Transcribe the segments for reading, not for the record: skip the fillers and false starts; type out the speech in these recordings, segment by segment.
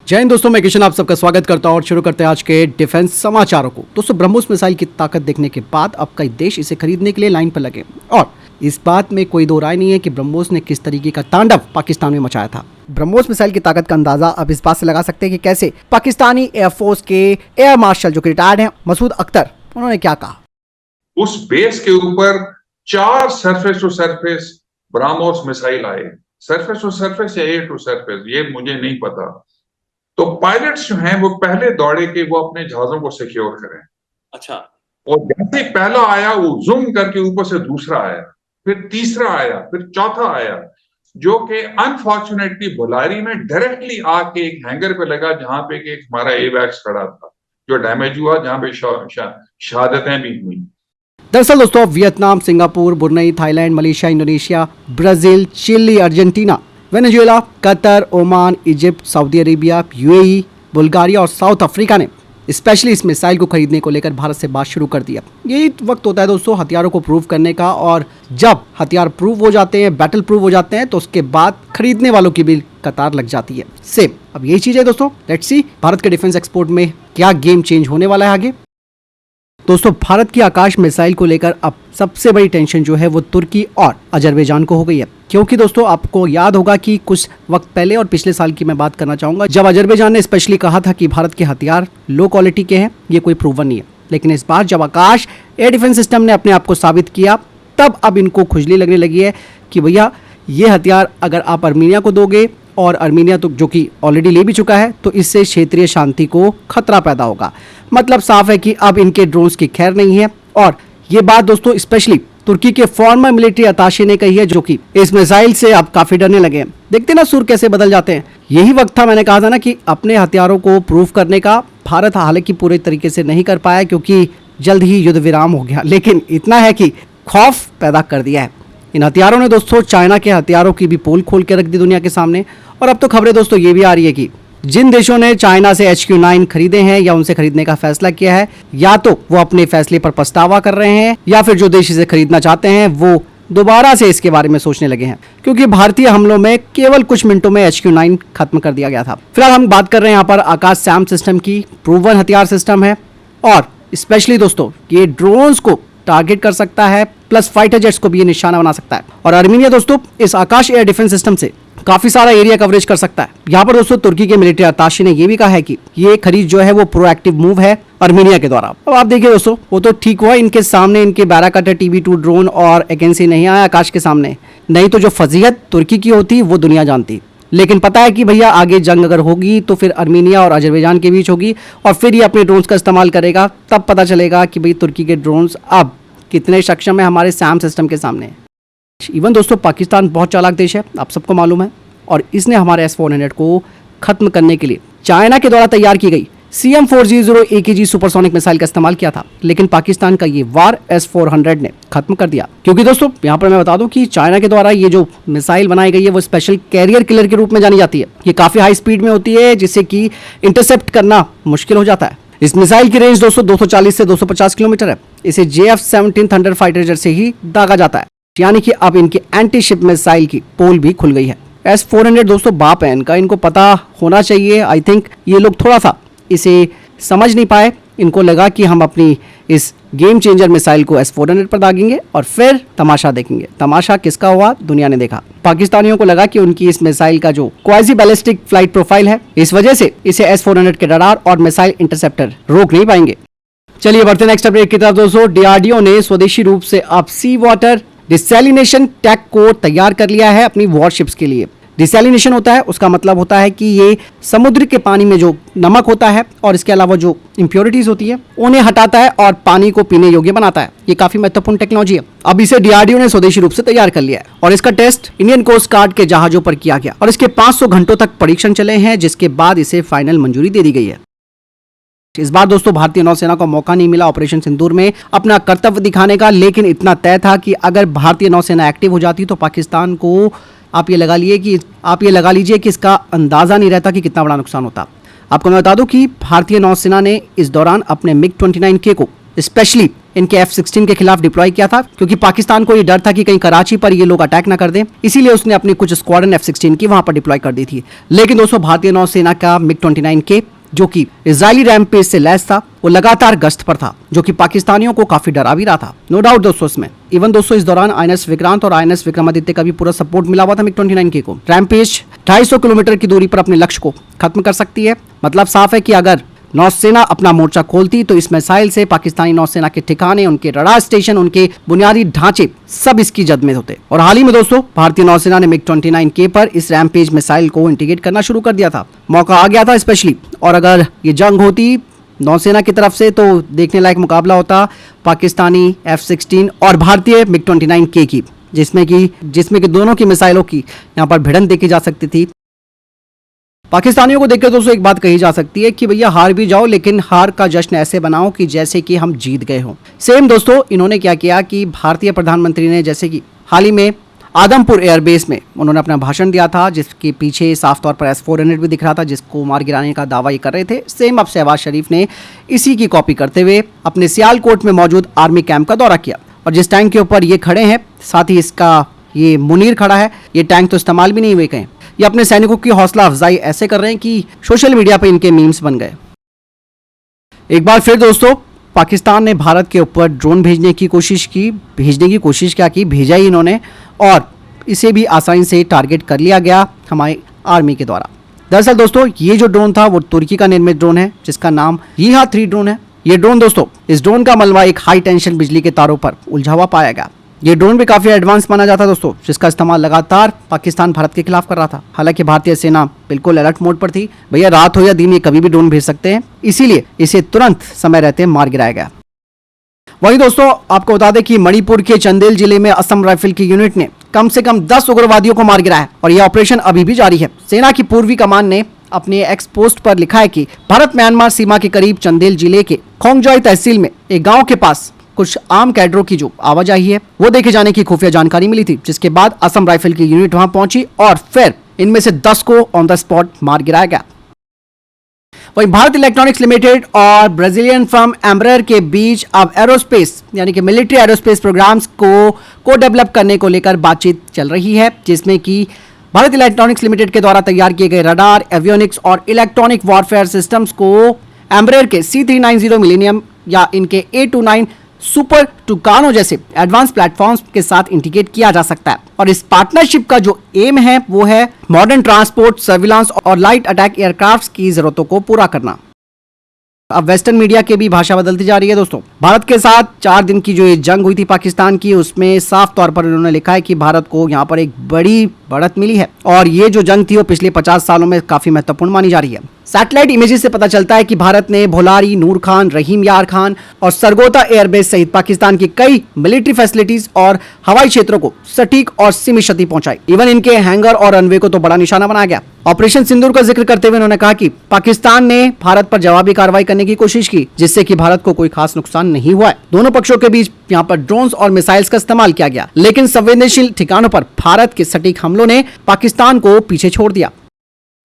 जय हिंद दोस्तों, मैं किशन आप सबका स्वागत करता हूं और शुरू करते हैं आज के डिफेंस समाचारों को। दोस्तों, ब्रह्मोस मिसाइल की ताकत देखने के बाद अब कई देश इसे खरीदने के लिए लाइन पर लगे और इस बात में कोई दो राय नहीं है कि ब्रह्मोस ने किस तरीके का तांडव पाकिस्तान में मचाया था। ब्रह्मोस मिसाइल की ताकत का अंदाजा अब इस बात से लगा सकते हैं कि कैसे पाकिस्तानी एयरफोर्स के एयर मार्शल जो कि रिटायर्ड हैं, मसूद अख्तर, उन्होंने क्या कहा। उस बेस के ऊपर 4 surface to surface BrahMos missile आए। सरफेस टू सरफेस या एयर टू सरफेस ये मुझे नहीं पता। तो पायलट्स जो हैं वो पहले दौड़े कि वो अपने जहाजों को सिक्योर करें। अच्छा। और जैसे पहला आया वो जूम करके ऊपर से दूसरा आया, फिर तीसरा आया, फिर चौथा आया, जो कि अनफॉर्चुनेटली बुलारी में डायरेक्टली आके एक हैंगर पे लगा जहां पे एक हमारा एवैक्स खड़ा था जो डैमेज हुआ, जहां पे शहादतें भी हुई। दरअसल दोस्तों, Vietnam, Singapore, Brunei, Thailand, Malaysia, Indonesia, Brazil, Chile, Argentina, Venezuela, Qatar, Oman, Egypt, Saudi Arabia, UAE, Bulgaria और साउथ अफ्रीका ने स्पेशली इस मिसाइल को खरीदने को लेकर भारत से बात शुरू कर दिया। यही वक्त होता है दोस्तों हथियारों को प्रूव करने का, और जब हथियार प्रूव हो जाते हैं, बैटल प्रूव हो जाते हैं, तो उसके बाद खरीदने वालों की भी कतार लग जाती है। सेम अब यही चीज है दोस्तों। लेट्स सी भारत के डिफेंस एक्सपोर्ट में क्या गेम चेंज होने वाला है आगे। दोस्तों, भारत की आकाश मिसाइल को लेकर अब सबसे बड़ी टेंशन जो है वो तुर्की और अजरबैजान को हो गई है, क्योंकि दोस्तों आपको याद होगा कि कुछ वक्त पहले और पिछले साल की मैं बात करना चाहूंगा, जब अजरबैजान ने स्पेशली कहा था कि भारत के हथियार लो क्वालिटी के हैं, ये कोई प्रूवन नहीं है। लेकिन इस बार जब आकाश एयर डिफेंस सिस्टम ने अपने आप को साबित किया, तब अब इनको खुजली लगने लगी है कि भैया ये हथियार अगर आप अर्मीनिया को दोगे, और अर्मीनिया तो जो कि ऑलरेडी ले भी चुका है, तो इससे क्षेत्रीय शांति को खतरा पैदा होगा। मतलब साफ है कि अब इनके ड्रोन्स की खैर नहीं है। और ये बात दोस्तों स्पेशली तुर्की के फॉर्मर मिलिट्री अताशे ने कही है, जो कि इस मिसाइल से अब काफी डरने लगे हैं। देखते ना सुर कैसे बदल जाते हैं। यही वक्त था, मैंने कहा था ना कि अपने हथियारों को प्रूव करने का। भारत हालांकि पूरे तरीके से नहीं कर पाया क्योंकि जल्द ही युद्ध विराम हो गया, लेकिन इतना है कि खौफ पैदा कर दिया है। इन हथियारों ने दोस्तों चाइना के हथियारों की भी पोल खोल के रख दी दुनिया के सामने। और अब तो खबरें दोस्तों ये भी आ रही है कि जिन देशों ने चाइना से HQ-9 खरीदे हैं या उनसे खरीदने का फैसला किया है, या तो वो अपने फैसले पर पछतावा कर रहे हैं, या फिर जो देश इसे खरीदना चाहते हैं वो दोबारा से इसके बारे में सोचने लगे हैं, क्योंकि भारतीय हमलों में केवल कुछ मिनटों में HQ-9 खत्म कर दिया गया था। फिलहाल हम बात कर रहे हैं यहाँ पर आकाश सैम सिस्टम की। प्रूवन हथियार सिस्टम है और स्पेशली दोस्तों ये ड्रोन्स को टारगेट कर सकता है, प्लस फाइटर जेट्स को भी ये निशाना बना सकता है। और अर्मीनिया दोस्तों इस आकाश एयर डिफेंस सिस्टम से काफी सारा एरिया कवरेज कर सकता है। यहाँ पर दोस्तों तुर्की के मिलिट्री अताशे ने ये भी कहा है कि ये खरीद जो है वो प्रोएक्टिव मूव है अर्मीनिया के द्वारा। अब आप देखिए दोस्तों, वो तो ठीक हुआ इनके सामने इनके बैराकटर TB2 ड्रोन और एकेंसी नहीं आया आकाश के सामने, नहीं तो जो फजीहत तुर्की की होती वो दुनिया जानती। लेकिन पता है कि भैया आगे जंग अगर होगी तो फिर अर्मीनिया और अजरबैजान के बीच होगी, और फिर ये अपने ड्रोन्स का इस्तेमाल करेगा। तब पता चलेगा कि भाई तुर्की के ड्रोन्स अब कितने सक्षम है हमारे सैम सिस्टम के सामने। इवन दोस्तों पाकिस्तान बहुत चालाक देश है, आप सबको मालूम है, और इसने हमारे S-400 को खत्म करने के लिए चाइना के द्वारा तैयार की गई CM-400 AKG सुपरसोनिक मिसाइल का इस्तेमाल किया था। लेकिन पाकिस्तान का ये वार S-400 ने खत्म कर दिया, क्योंकि दोस्तों यहाँ पर मैं बता दूं कि चाइना के द्वारा ये जो मिसाइल बनाई गई है वो स्पेशल कैरियर किलर के रूप में जानी जाती है। ये काफी हाई स्पीड में होती है, जिससे कि इंटरसेप्ट करना मुश्किल हो जाता है। इस मिसाइल की रेंज दोस्तों 240 से 250 किलोमीटर है। इसे JF-17 थंडर फाइटर जेट से ही दागा जाता है, यानी कि अब इनकी एंटी शिप मिसाइल की पोल भी खुल गई है। S-400 दोस्तों बाप है इनका, इनको पता होना चाहिए। आई थिंक ये लोग थोड़ा सा इसे समझ नहीं पाए। इनको लगा कि हम अपनी इस गेम चेंजर मिसाइल को S-400 पर दागेंगे और फिर तमाशा देखेंगे। तमाशा किसका हुआ, दुनिया ने देखा। पाकिस्तानियों को लगा कि उनकी इस मिसाइल का जो क्वाजी बैलिस्टिक फ्लाइट प्रोफाइल है, इस वजह से इसे S-400 के रडार और मिसाइल इंटरसेप्टर रोक नहीं पाएंगे। चलिए बढ़ते नेक्स्ट अपडेट की तरफ दोस्तों। DRDO ने स्वदेशी रूप से अब सी वाटर डिसैलिनेशन टैंक को तैयार कर लिया है अपनी वॉरशिप्स के लिए। डिसैलिनेशन होता है, उसका मतलब होता है कि ये समुद्र के पानी में जो नमक होता है और इसके अलावा जो इम्प्योरिटीज होती है उन्हें हटाता है और पानी को पीने योग्य बनाता है। ये काफी महत्वपूर्ण टेक्नोलॉजी है। अब इसे DRDO ने स्वदेशी रूप से तैयार कर लिया है और इसका टेस्ट इंडियन कोस्ट गार्ड के जहाजों पर किया गया और इसके 500 घंटों तक परीक्षण चले हैं, जिसके बाद इसे फाइनल मंजूरी दे दी गई है। इस बार दोस्तों भारतीय नौसेना को मौका नहीं मिला ऑपरेशन सिंदूर में अपना कर्तव्य दिखाने का, लेकिन इतना तय था कि अगर भारतीय नौसेना एक्टिव हो जाती तो पाकिस्तान को आप ये लगा लीजिए कि इसका अंदाजा नहीं रहता कि कितना बड़ा नुकसान होता। आपको मैं बता दूं कि भारतीय नौसेना ने इस दौरान अपने MiG-29K को स्पेशली इनके F-16 के खिलाफ डिप्लॉय किया था, क्योंकि पाकिस्तान को ये डर था कि कहीं कराची पर ये लोग अटैक ना कर दें, इसीलिए उसने अपनी कुछ स्क्वाड्रन F-16 की वहां पर डिप्लॉय कर दी थी। लेकिन दोस्तों भारतीय नौसेना का MiG-29K जो कि इजरायली रैमपेज से लैस था, वो लगातार गश्त पर था, जो कि पाकिस्तानियों को काफी डरा भी रहा था। नो डाउट दोस्तों इसमें इवन दोस्तों इस दौरान INS विक्रांत और INS विक्रमादित्य का भी पूरा सपोर्ट मिला हुआ था MiG-29K को। रैमपेज 250 किलोमीटर की दूरी पर अपने लक्ष्य को खत्म कर सकती है। मतलब साफ है कि अगर नौसेना अपना मोर्चा खोलती तो इस मिसाइल से पाकिस्तानी नौसेना के ठिकाने, उनके रडार स्टेशन, उनके बुनियादी ढांचे सब इसकी जद में होते। और हाल ही में दोस्तों भारतीय नौसेना ने MiG-29K पर इस रैमपेज मिसाइल को इंटीग्रेट करना शुरू कर दिया था। मौका आ गया था स्पेशली, और अगर ये जंग होती नौसेना की तरफ से तो देखने लायक मुकाबला होता पाकिस्तानी F-16 और भारतीय MiG-29K की, जिसमें कि दोनों की मिसाइलों की यहाँ पर भिड़ंत देखी जा सकती थी। पाकिस्तानियों को देखकर दोस्तों एक बात कही जा सकती है कि भैया हार भी जाओ, लेकिन हार का जश्न ऐसे बनाओ कि जैसे कि हम जीत गए हों। सेम दोस्तों इन्होंने क्या किया कि भारतीय प्रधानमंत्री ने जैसे कि हाल ही में आदमपुर एयरबेस में उन्होंने अपना भाषण दिया था, जिसके पीछे साफ तौर पर S-400 भी दिख रहा था, जिसको मार गिराने का दावा ये कर रहे थे। सेम अब शहबाज शरीफ ने इसी की कॉपी करते हुए अपने सियालकोट में मौजूद आर्मी कैंप का दौरा किया, और जिस टैंक के ऊपर ये खड़े हैं, साथ ही इसका ये मुनीर खड़ा है, ये टैंक तो इस्तेमाल भी नहीं हुए कहीं। ये अपने सैनिकों की हौसला अफजाई ऐसे कर रहे हैं कि सोशल मीडिया पे इनके मीम्स बन गए। एक बार फिर दोस्तों पाकिस्तान ने भारत के ऊपर ड्रोन भेजने की कोशिश क्या की, भेजा ही इन्होंने, और इसे भी आसानी से टारगेट कर लिया गया हमारी आर्मी के द्वारा। दरअसल दोस्तों ये जो ड्रोन था वो तुर्की का निर्मित ड्रोन है, जिसका नाम यीहा 3 ड्रोन है। ये ड्रोन दोस्तों, इस ड्रोन का मलबा एक हाई टेंशन बिजली के तारों पर उलझा हुआ पाया गया। ये ड्रोन भी काफी एडवांस माना जाता है दोस्तों, जिसका इस्तेमाल लगातार पाकिस्तान भारत के खिलाफ कर रहा था। हालांकि भारतीय सेना बिल्कुल अलर्ट मोड पर थी, भैया रात हो या दिन ये कभी भी ड्रोन भेज सकते हैं, इसीलिए इसे तुरंत समय रहते मार गिराया गया। वहीं दोस्तों आपको बता दें कि मणिपुर के चंदेल जिले में असम राइफल की यूनिट ने कम से कम 10 उग्रवादियों को मार गिराया है, और यह ऑपरेशन अभी भी जारी है। सेना की पूर्वी कमान ने अपने एक्स पोस्ट पर लिखा है कि भारत म्यांमार सीमा के करीब चंदेल जिले के खोंगजॉय तहसील में एक गांव के पास कुछ आम कैडरों की जो आवाजाही है वो देखे जाने की खुफिया जानकारी मिली थी, जिसके बाद असम राइफल की यूनिट वहां पहुंची और फिर इनमें से 10 को ऑन द स्पॉट मार गिराया गया। वहीं भारत इलेक्ट्रॉनिक्स लिमिटेड और ब्राजीलियन फर्म एम्ब्रेयर के बीच अब एरोस्पेस यानी कि मिलिट्री एरोस्पेस प्रोग्राम्स को डेवलप करने को लेकर बातचीत चल रही है, जिसमें कि भारत इलेक्ट्रॉनिक्स लिमिटेड के द्वारा तैयार किए गए रडार, एवियोनिक्स और इलेक्ट्रॉनिक वॉरफेयर सिस्टम्स को एम्ब्रेयर के C390 मिलेनियम या इनके A29 सुपर टुकानो जैसे एडवांस प्लेटफॉर्म्स के साथ इंटीग्रेट किया जा सकता है। और इस पार्टनरशिप का जो एम है वो है मॉडर्न ट्रांसपोर्ट, सर्विलांस और लाइट अटैक एयरक्राफ्ट की जरूरतों को पूरा करना। अब वेस्टर्न मीडिया की भी भाषा बदलती जा रही है दोस्तों। भारत के साथ 4 दिन की जो ये जंग हुई थी पाकिस्तान की, उसमें साफ तौर पर उन्होंने लिखा है कि भारत को यहाँ पर एक बड़ी बढ़त मिली है, और ये जो जंग थी वो पिछले 50 सालों में काफी महत्वपूर्ण मानी जा रही है। सैटेलाइट इमेजेस से पता चलता है कि भारत ने भोलारी, नूर खान, रहीम यार खान और सरगोता एयरबेस सहित पाकिस्तान की कई मिलिट्री फैसिलिटीज और हवाई क्षेत्रों को सटीक और सीमित क्षति पहुंचाई। इवन इनके हैंगर और रनवे को तो बड़ा निशाना बनाया गया। ऑपरेशन सिंदूर का जिक्र करते हुए उन्होंने कहा कि पाकिस्तान ने भारत पर जवाबी कार्रवाई करने की कोशिश की, जिससे कि भारत को कोई खास नुकसान नहीं हुआ है। दोनों पक्षों के बीच यहाँ पर ड्रोन्स और मिसाइल्स का इस्तेमाल किया गया, लेकिन संवेदनशील ठिकानों पर भारत के सटीक हमलों ने पाकिस्तान को पीछे छोड़ दिया।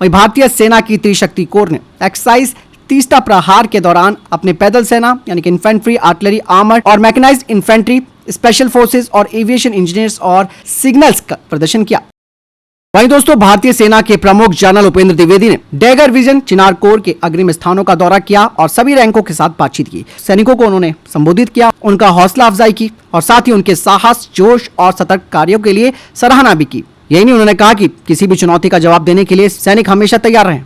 वहीं भारतीय सेना की त्रिशक्ति कोर ने एक्सरसाइज तीसरा प्रहार के दौरान अपने पैदल सेना यानी कि इन्फेंट्री, आर्टिलरी, आर्मर्ड और मैकेनाइज्ड इन्फेंट्री, स्पेशल फोर्सेस और एविएशन इंजीनियर्स और सिग्नल्स का प्रदर्शन किया। वहीं दोस्तों भारतीय सेना के प्रमुख जनरल उपेंद्र द्विवेदी ने डैगर विजन चिनार कोर के अग्रिम स्थानों का दौरा किया और सभी रैंकों के साथ बातचीत की। सैनिकों को उन्होंने संबोधित किया, उनका हौसला अफजाई की और साथ ही उनके साहस, जोश और सतर्क कार्यों के लिए सराहना भी की। यही नहीं, उन्होंने कहा कि किसी भी चुनौती का जवाब देने के लिए सैनिक हमेशा तैयार रहें।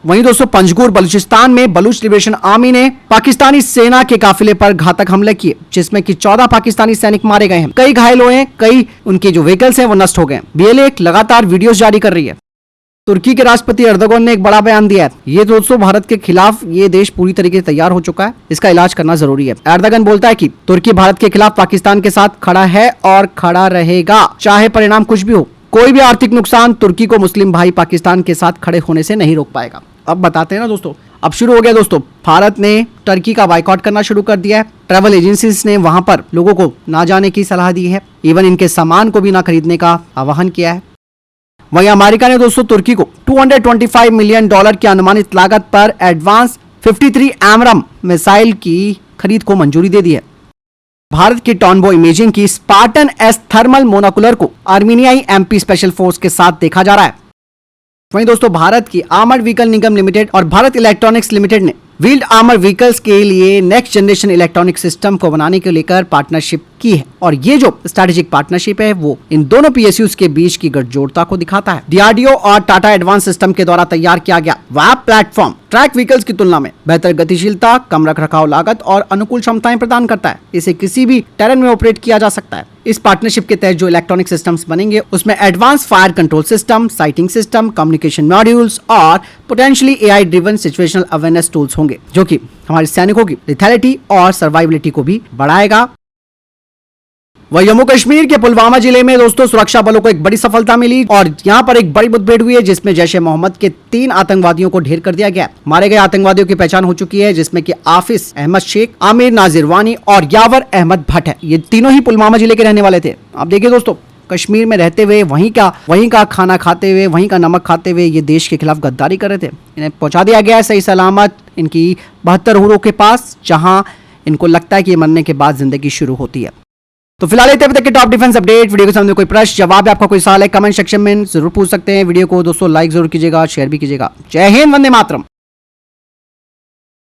वहीं दोस्तों पंजगुर बलूचिस्तान में बलूच लिबरेशन आर्मी ने पाकिस्तानी सेना के काफिले पर घातक हमले किए, जिसमें कि 14 पाकिस्तानी सैनिक मारे गए हैं, कई घायल हुए हैं, कई उनके जो व्हीकल्स हैं वो नष्ट हो गए। BLA लगातार वीडियोस जारी कर रही है। तुर्की के राष्ट्रपति एर्दोगन ने एक बड़ा बयान दिया है। ये दोस्तों भारत के खिलाफ ये देश पूरी तरीके से तैयार हो चुका है, इसका इलाज करना जरूरी है। एर्दोगन बोलता है कि तुर्की भारत के खिलाफ पाकिस्तान के साथ खड़ा है और खड़ा रहेगा, चाहे परिणाम कुछ भी हो। कोई भी आर्थिक नुकसान तुर्की को मुस्लिम भाई पाकिस्तान के साथ खड़े होने से नहीं रोक पाएगा। अब बताते हैं ना दोस्तों, अब शुरू हो गया दोस्तों, भारत ने टर्की का बाइकआउट करना शुरू कर दिया है। ट्रैवल एजेंसीज ने वहां पर लोगों को ना जाने की सलाह दी है, इवन इनके सामान को भी ना खरीदने का आह्वान किया है। वहीं अमेरिका ने दोस्तों तुर्की को $225 मिलियन की अनुमानित लागत पर एडवांस 53 एमरम मिसाइल की खरीद को मंजूरी दे दी है। भारत की टॉर्नबो इमेजिंग की स्पार्टन एस थर्मल मोनोकुलर को आर्मीनियाई एमपी स्पेशल फोर्स के साथ देखा जा रहा है। वहीं दोस्तों भारत की आर्मर्ड व्हीकल निगम लिमिटेड और भारत इलेक्ट्रॉनिक्स लिमिटेड ने व्हील्ड आर्मर व्हीकल्स के लिए नेक्स्ट जनरेशन इलेक्ट्रॉनिक सिस्टम को बनाने को लेकर पार्टनरशिप की है और ये जो स्ट्रेटेजिक पार्टनरशिप है वो इन दोनों पीएसयूज के बीच की गठजोड़ता को दिखाता है। डीआरडीओ और टाटा एडवांस सिस्टम के द्वारा तैयार किया गया वेब प्लेटफॉर्म ट्रैक व्हीकल्स की तुलना में बेहतर गतिशीलता, कम रखरखाव लागत और अनुकूल क्षमताएं प्रदान करता है। इसे किसी भी टेरेन में ऑपरेट किया जा सकता है। इस पार्टनरशिप के तहत जो इलेक्ट्रॉनिक सिस्टम्स बनेंगे उसमें advance fire control system, sighting system, communication modules और potentially AI driven situational awareness tools होंगे, जो कि हमारे सैनिकों की लेथैलिटी और सर्वाइवलिटी को भी बढ़ाएगा। वह जम्मू कश्मीर के पुलवामा जिले में दोस्तों सुरक्षा बलों को एक बड़ी सफलता मिली और यहां पर एक बड़ी मुठभेड़ हुई है जिसमें जैश ए मोहम्मद के 3 आतंकवादियों को ढेर कर दिया गया। मारे गए आतंकवादियों की पहचान हो चुकी है, जिसमें कि आफिस अहमद शेख, आमिर नाजिर वानी और यावर अहमद भट्ट है। ये तीनों ही पुलवामा जिले के रहने वाले थे। आप देखिए दोस्तों, कश्मीर में रहते हुए वहीं का खाना खाते हुए, वहीं का नमक खाते हुए ये देश के खिलाफ गद्दारी कर रहे थे। इन्हें पहुंचा दिया गया है सही सलामत इनकी 72 हुरों के पास, जहां इनको लगता है कि मरने के बाद जिंदगी शुरू होती है। तो फिलहाल ये थे अभी तक के टॉप डिफेंस अपडेट। वीडियो के सामने कोई प्रश्न जवाब या आपका कोई सवाल है कमेंट सेक्शन में जरूर पूछ सकते हैं। वीडियो को दोस्तों लाइक जरूर कीजिएगा, शेयर भी कीजिएगा। जय हिंद, वंदे मातरम।